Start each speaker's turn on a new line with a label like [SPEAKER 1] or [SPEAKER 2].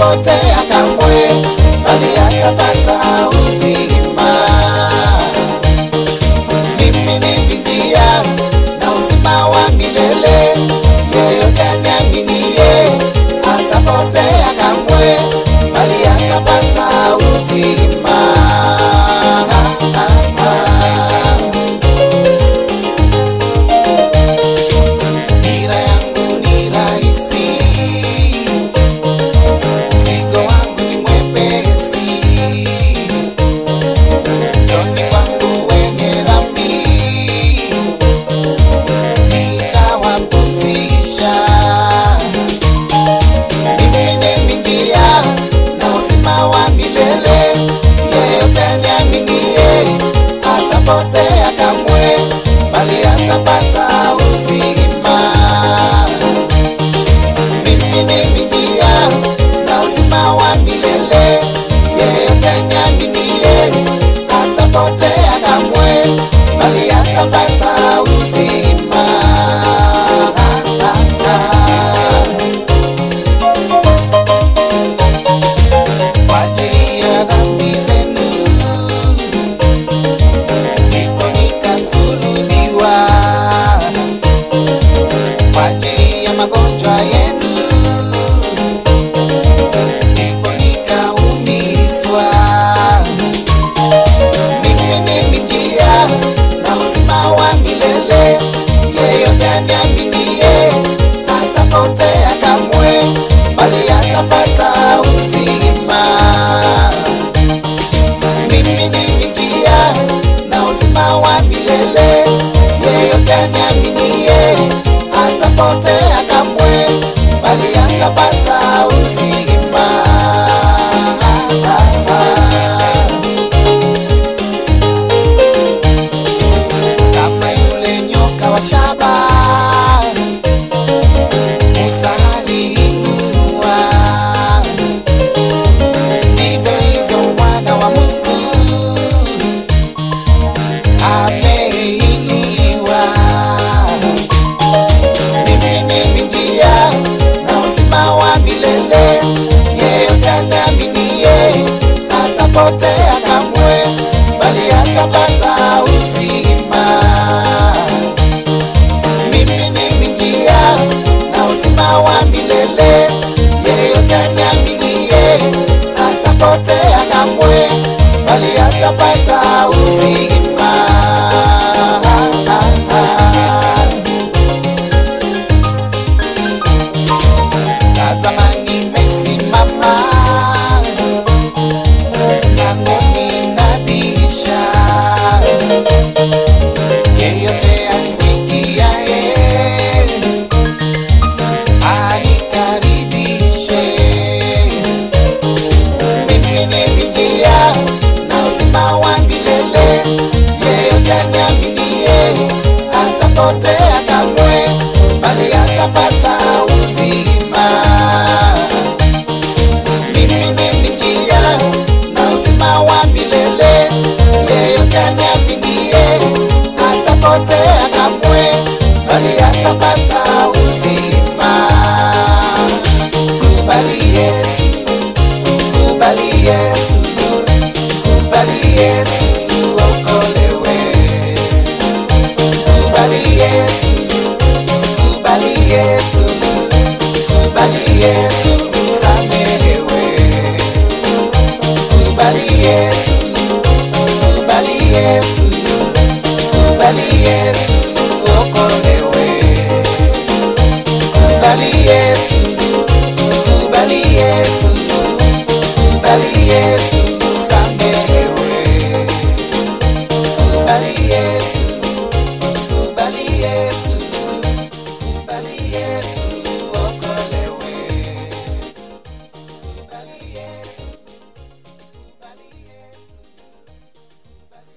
[SPEAKER 1] hatapotea kamwe, bali atapata uzima. Mimi ni njia na uzima wa milele, yeyote aniaminiye hatapotea kamwe, bali atapata uzima. Dira yangu ni rahisi, mzigo wangu ni mwepesi. Njoni kwangu wenye dhambi, nitawapumzisha. Mimi ndimi njia na uzima wa milele, yeyote aniaminiye hatapotea kamwe, bali atapata uzima. Mimi ndimi njia na uzima wa milele, yeyote aniaminiye hatapotea kamwe, bali atapata uzima. Kwa ajili ya dhambi zenu ndipo nikasulubiwa, kwa ajili ya magonjwa yenu ndipo nikaumizwa. Mimi ndimi njia na uzima wa milele, yeyote aniaminiye hatapotea kamwe, bali atapata uzima. Mimi ndimi njia na uzima wa milele, yeyote aniaminiye hatapotea kamwe, bali atapata